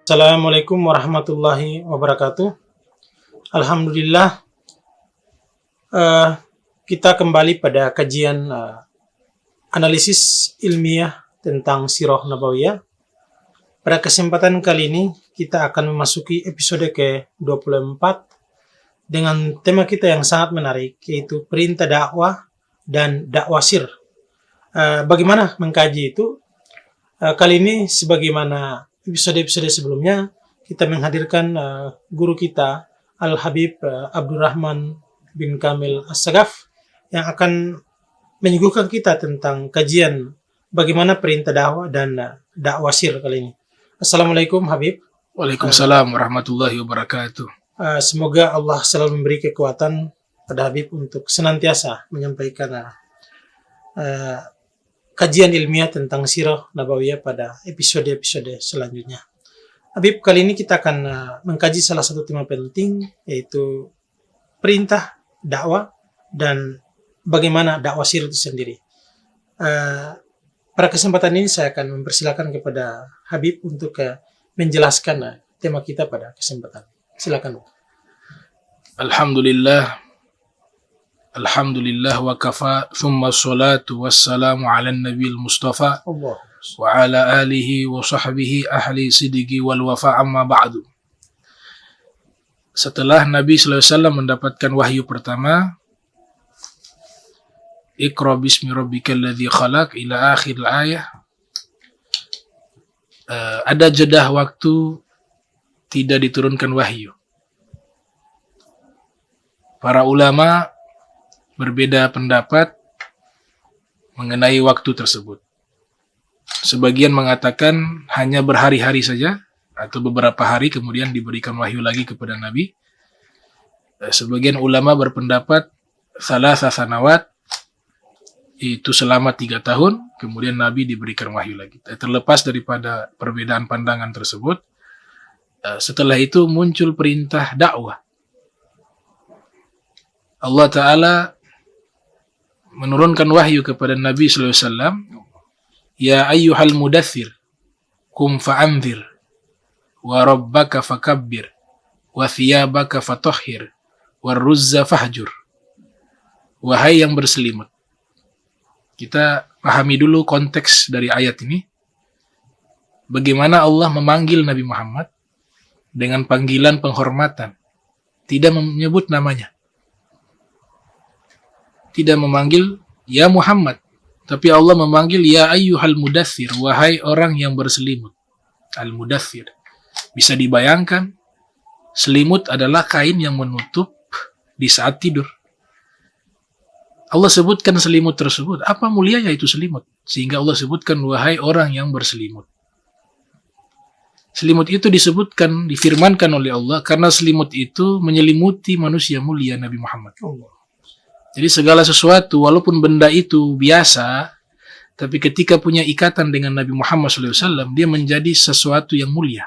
Assalamualaikum warahmatullahi wabarakatuh. Alhamdulillah, eh, kita kembali pada kajian analisis ilmiah tentang Sirah Nabawiyah. Pada kesempatan kali ini, kita akan memasuki episode ke-24 dengan tema kita yang sangat menarik, yaitu perintah dakwah dan dakwah sir. Bagaimana mengkaji itu? Kali ini, sebagaimana episode-episode sebelumnya, kita menghadirkan guru kita, Al-Habib Abdurrahman bin Kamil As-Sagaf, yang akan menyuguhkan kita tentang kajian bagaimana perintah dakwah dan dakwah sir kali ini. Assalamualaikum Habib. Waalaikumsalam warahmatullahi wabarakatuh. Semoga Allah selalu memberi kekuatan pada Habib untuk senantiasa menyampaikan kajian ilmiah tentang Sirah Nabawiyah pada episode-episode selanjutnya. Habib, kali ini kita akan mengkaji salah satu tema penting, yaitu perintah dakwah dan bagaimana dakwah sir itu sendiri. Pada kesempatan ini saya akan mempersilakan kepada Habib untuk menjelaskan tema kita pada kesempatan. Silakan. Alhamdulillah wa kafa, thumma salatu wassalamu ala nabil mustafa Allah. wa ala alihi wa sahbihi ahli sidiki wal wafa, amma ba'du. Setelah Nabi SAW mendapatkan wahyu pertama, Iqra bismi rabbikal ladzi khalaq ila akhir ayah, ada jedah waktu tidak diturunkan wahyu. Para ulama berbeda pendapat mengenai waktu tersebut. Sebagian mengatakan hanya berhari-hari saja atau beberapa hari kemudian diberikan wahyu lagi kepada Nabi. Sebagian ulama berpendapat thalatha sanawat, itu selama 3 tahun, kemudian Nabi diberikan wahyu lagi. Terlepas daripada perbedaan pandangan tersebut, setelah itu muncul perintah dakwah. Allah Ta'ala menurunkan wahyu kepada Nabi SAW, Ya ayyuhal mudaththir, kum fa'anzir, wa rabbaka fakabbir, wa thiyabaka fatahhir, wa ruzza fahjur. Wahai yang berselimut. Kita pahami dulu konteks dari ayat ini. Bagaimana Allah memanggil Nabi Muhammad dengan panggilan penghormatan, tidak menyebut namanya. Tidak memanggil ya Muhammad, tapi Allah memanggil ya ayyuhal mudaththir, wahai orang yang berselimut. Al-mudaththir. Bisa dibayangkan, selimut adalah kain yang menutup di saat tidur. Allah sebutkan selimut tersebut. Apa mulianya itu selimut? Sehingga Allah sebutkan wahai orang yang berselimut. Selimut itu disebutkan, difirmankan oleh Allah karena selimut itu menyelimuti manusia mulia Nabi Muhammad. Jadi segala sesuatu, walaupun benda itu biasa, tapi ketika punya ikatan dengan Nabi Muhammad SAW, dia menjadi sesuatu yang mulia.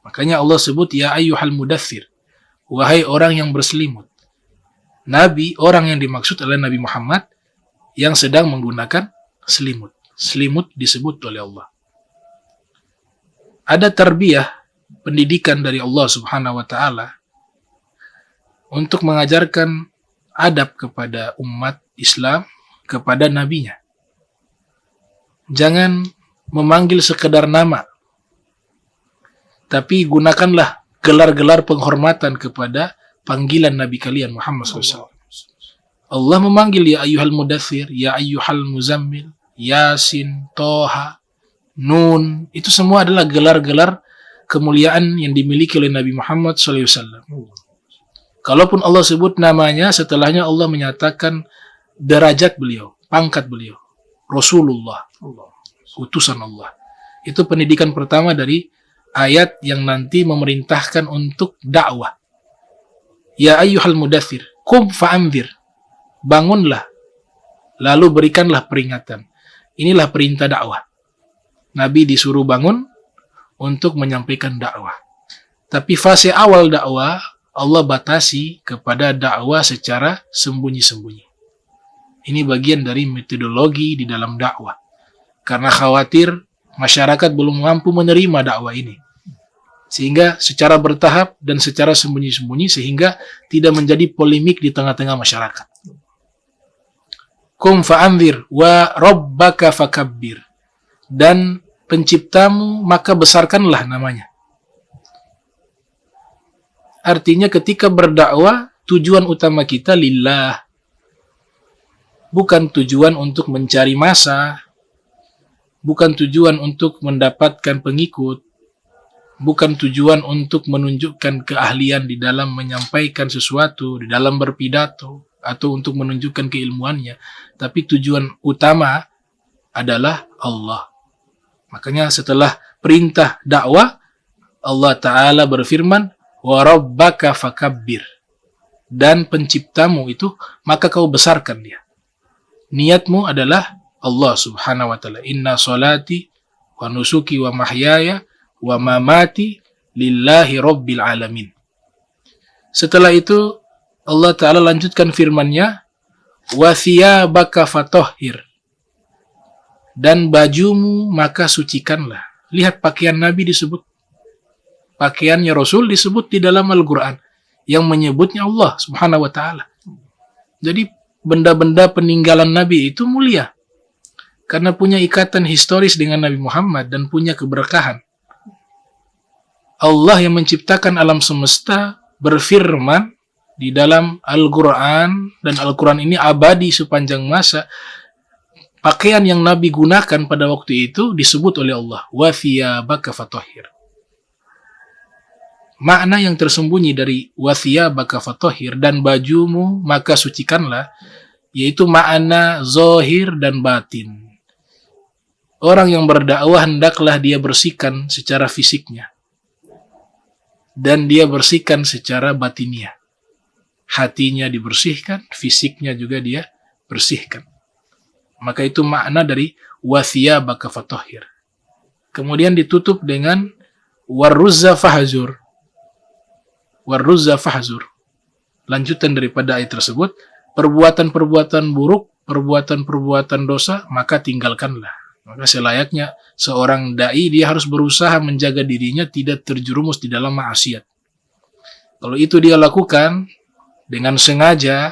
Makanya Allah sebut, Ya ayyuhal mudaththir, wahai orang yang berselimut. Nabi, orang yang dimaksud adalah Nabi Muhammad yang sedang menggunakan selimut. Selimut disebut oleh Allah. Ada tarbiyah, pendidikan dari Allah Subhanahu wa Ta'ala untuk mengajarkan adab kepada umat Islam, kepada nabinya. Jangan memanggil sekedar nama, tapi gunakanlah gelar-gelar penghormatan kepada panggilan Nabi kalian Muhammad SAW. Allah memanggil ya ayyuhal mudaththir, ya ayyuhal muzammil, Yasin, Toha, Nun. Itu semua adalah gelar-gelar kemuliaan yang dimiliki oleh Nabi Muhammad SAW. Kalaupun Allah sebut namanya, setelahnya Allah menyatakan derajat beliau, pangkat beliau. Rasulullah, utusan Allah. Itu pendidikan pertama dari ayat yang nanti memerintahkan untuk dakwah. Ya ayyuhal mudaththir, kum fa'anzir. Bangunlah, lalu berikanlah peringatan. Inilah perintah dakwah. Nabi disuruh bangun untuk menyampaikan dakwah. Tapi fase awal dakwah, Allah batasi kepada dakwah secara sembunyi-sembunyi. Ini bagian dari metodologi di dalam dakwah. Karena khawatir masyarakat belum mampu menerima dakwah ini. Sehingga secara bertahap dan secara sembunyi-sembunyi sehingga tidak menjadi polemik di tengah-tengah masyarakat. Kum fa'anzir wa rabbaka fakabbir. Dan penciptamu maka besarkanlah namanya. Artinya ketika berdakwah, tujuan utama kita lillah. Bukan tujuan untuk mencari massa, bukan tujuan untuk mendapatkan pengikut, bukan tujuan untuk menunjukkan keahlian di dalam menyampaikan sesuatu, di dalam berpidato, atau untuk menunjukkan keilmuannya. Tapi tujuan utama adalah Allah. Makanya setelah perintah dakwah, Allah Ta'ala berfirman, wa rabbaka fakabbir. Dan penciptamu itu, maka kau besarkan dia. Niatmu adalah Allah Subhanahu wa Ta'ala. Inna salati wa nusuki wa mahyaya wa mamati lillahi rabbil alamin. Setelah itu Allah Ta'ala lanjutkan firman-Nya, wa thiyabaka fatahhir. Dan bajumu maka sucikanlah. Lihat pakaian Nabi disebut. Pakaiannya Rasul disebut di dalam Al-Quran. Yang menyebutnya Allah Subhanahu wa Ta'ala. Jadi benda-benda peninggalan Nabi itu mulia. Karena punya ikatan historis dengan Nabi Muhammad dan punya keberkahan. Allah yang menciptakan alam semesta berfirman di dalam Al-Quran, dan Al-Quran ini abadi sepanjang masa. Pakaian yang Nabi gunakan pada waktu itu disebut oleh Allah, wa thiyabaka fatahhir. Makna yang tersembunyi dari wa thiyabaka fatahhir dan bajumu maka sucikanlah, yaitu makna zahir dan batin. Orang yang berdakwah hendaklah dia bersihkan secara fisiknya dan dia bersihkan secara batinnya. Hatinya dibersihkan, fisiknya juga dia bersihkan. Maka itu makna dari wa thiyabaka fatahhir. Kemudian ditutup dengan warruzza fahzur. Warruzza fahzur. Lanjutan daripada ayat tersebut, perbuatan-perbuatan buruk, perbuatan-perbuatan dosa, maka tinggalkanlah. Maka selayaknya seorang dai dia harus berusaha menjaga dirinya tidak terjerumus di dalam maksiat. Kalau itu dia lakukan dengan sengaja,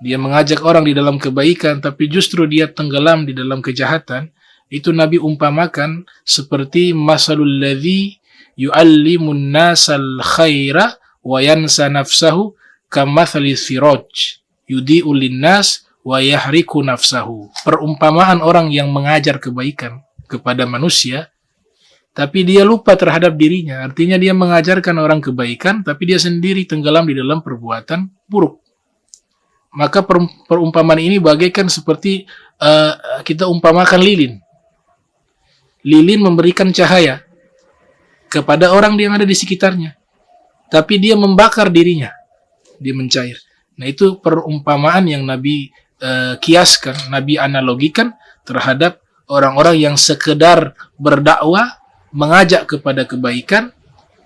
dia mengajak orang di dalam kebaikan, tapi justru dia tenggelam di dalam kejahatan, itu Nabi umpamakan seperti masalul ladzi yu'allimun nasal khaira wa yansa nafsahu kamathalis siraj yudi'u linnas wa yahriku nafsahu. Perumpamaan orang yang mengajar kebaikan kepada manusia, tapi dia lupa terhadap dirinya. Artinya dia mengajarkan orang kebaikan, tapi dia sendiri tenggelam di dalam perbuatan buruk. Maka perumpamaan ini bagaikan seperti kita umpamakan lilin. Lilin memberikan cahaya kepada orang yang ada di sekitarnya, tapi dia membakar dirinya, dia mencair. Nah, itu perumpamaan yang Nabi kiaskan, Nabi analogikan terhadap orang-orang yang sekedar berdakwah, mengajak kepada kebaikan,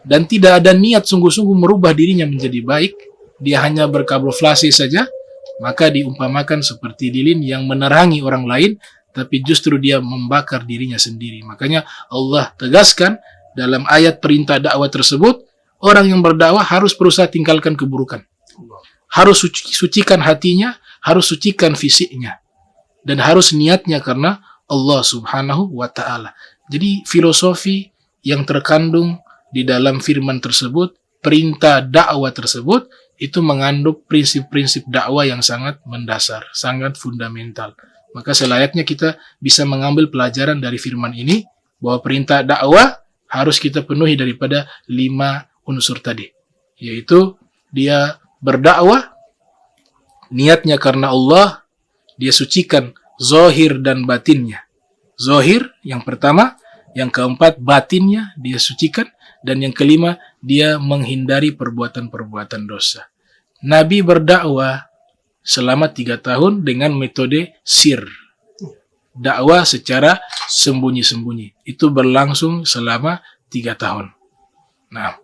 dan tidak ada niat sungguh-sungguh merubah dirinya menjadi baik, dia hanya berkamuflase saja, maka diumpamakan seperti lilin yang menerangi orang lain, tapi justru dia membakar dirinya sendiri. Makanya Allah tegaskan dalam ayat perintah dakwah tersebut, orang yang berdakwah harus berusaha tinggalkan keburukan. Harus sucikan hatinya, harus sucikan fisiknya, dan harus niatnya karena Allah Subhanahu wa Ta'ala. Jadi filosofi yang terkandung di dalam firman tersebut, perintah dakwah tersebut, itu mengandung prinsip-prinsip dakwah yang sangat mendasar, sangat fundamental. Maka selayaknya kita bisa mengambil pelajaran dari firman ini, bahwa perintah dakwah harus kita penuhi daripada 5 unsur tadi. Yaitu dia berdakwah, niatnya karena Allah, dia sucikan zahir dan batinnya. Zahir yang pertama, yang keempat batinnya dia sucikan, dan yang kelima dia menghindari perbuatan-perbuatan dosa. Nabi berdakwah selama 3 tahun dengan metode sir. Dakwah secara sembunyi-sembunyi. Itu berlangsung selama 3 tahun. Nah,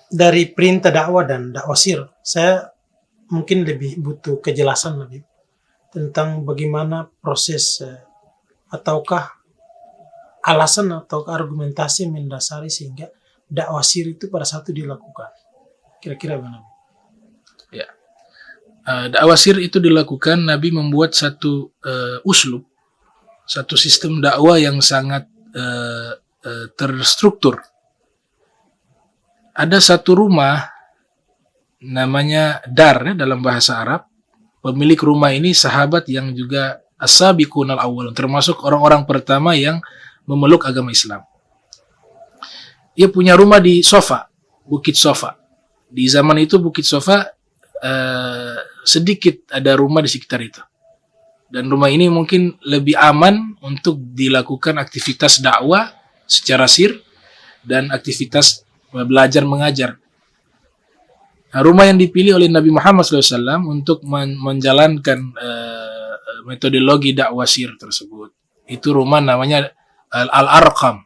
dari perintah dakwah dan dakwah sir, saya mungkin lebih butuh kejelasan lebih tentang bagaimana proses ataukah alasan atau argumentasi yang mendasari sehingga dakwah sir itu pada saat itu dilakukan? Kira-kira bagaimana? Ya. Dakwah sir itu dilakukan, Nabi membuat satu uslub, satu sistem dakwah yang sangat terstruktur. Ada satu rumah namanya dar ya, dalam bahasa Arab. Pemilik rumah ini sahabat yang juga as-sabiqunal awwalun, termasuk orang-orang pertama yang memeluk agama Islam. Ia punya rumah di Sofa, Bukit Sofa. Di zaman itu Bukit Sofa sedikit ada rumah di sekitar itu. Dan rumah ini mungkin lebih aman untuk dilakukan aktivitas dakwah secara sir dan aktivitas belajar mengajar. Nah, rumah yang dipilih oleh Nabi Muhammad SAW untuk menjalankan metodologi dakwah sir tersebut, itu rumah namanya Al-Arqam.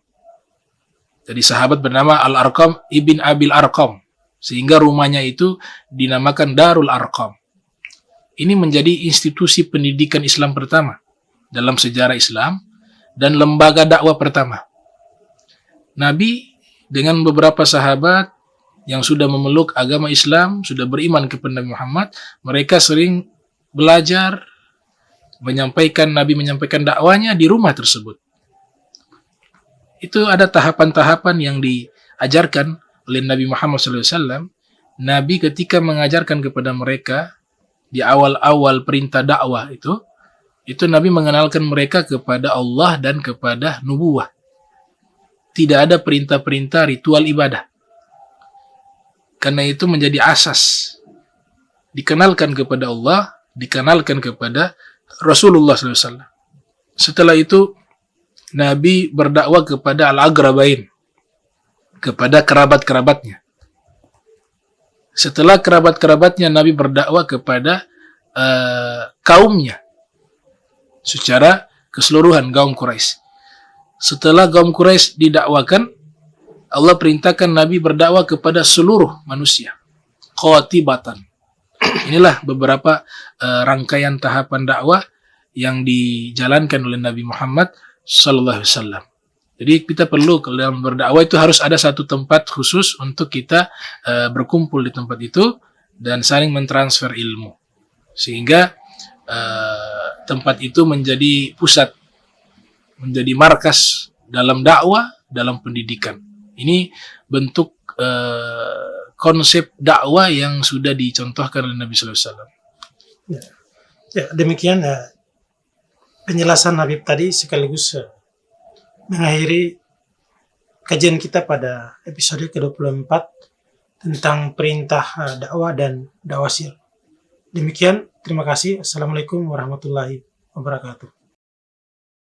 Jadi sahabat bernama Al-Arqam ibn Abil Arqam, sehingga rumahnya itu dinamakan Darul Arqam. Ini menjadi institusi pendidikan Islam pertama dalam sejarah Islam dan lembaga dakwah pertama. Nabi dengan beberapa sahabat yang sudah memeluk agama Islam, sudah beriman kepada Nabi Muhammad, mereka sering belajar, Nabi menyampaikan dakwanya di rumah tersebut. Itu ada tahapan-tahapan yang diajarkan oleh Nabi Muhammad SAW. Nabi ketika mengajarkan kepada mereka di awal-awal perintah dakwah itu Nabi mengenalkan mereka kepada Allah dan kepada nubuwah. Tidak ada perintah-perintah ritual ibadah. Karena itu menjadi asas. Dikenalkan kepada Allah, dikenalkan kepada Rasulullah SAW. Setelah itu, Nabi berdakwah kepada al-agrabain, kepada kerabat-kerabatnya. Setelah kerabat-kerabatnya, Nabi berdakwah kepada kaumnya, secara keseluruhan kaum Quraisy. Setelah kaum Quraisy didakwakan, Allah perintahkan Nabi berdakwah kepada seluruh manusia. Qatibatan. Inilah beberapa rangkaian tahapan dakwah yang dijalankan oleh Nabi Muhammad sallallahu alaihi wasallam. Jadi kita perlu dalam berdakwah itu harus ada satu tempat khusus untuk kita berkumpul di tempat itu dan saling mentransfer ilmu. Sehingga tempat itu menjadi pusat, menjadi markas dalam dakwah, dalam pendidikan. Ini bentuk konsep dakwah yang sudah dicontohkan oleh Nabi sallallahu alaihi wasallam. Ya, demikian penjelasan Habib tadi sekaligus mengakhiri kajian kita pada episode ke-24 tentang perintah dakwah dan dakwah sir. Demikian, terima kasih. Assalamualaikum warahmatullahi wabarakatuh.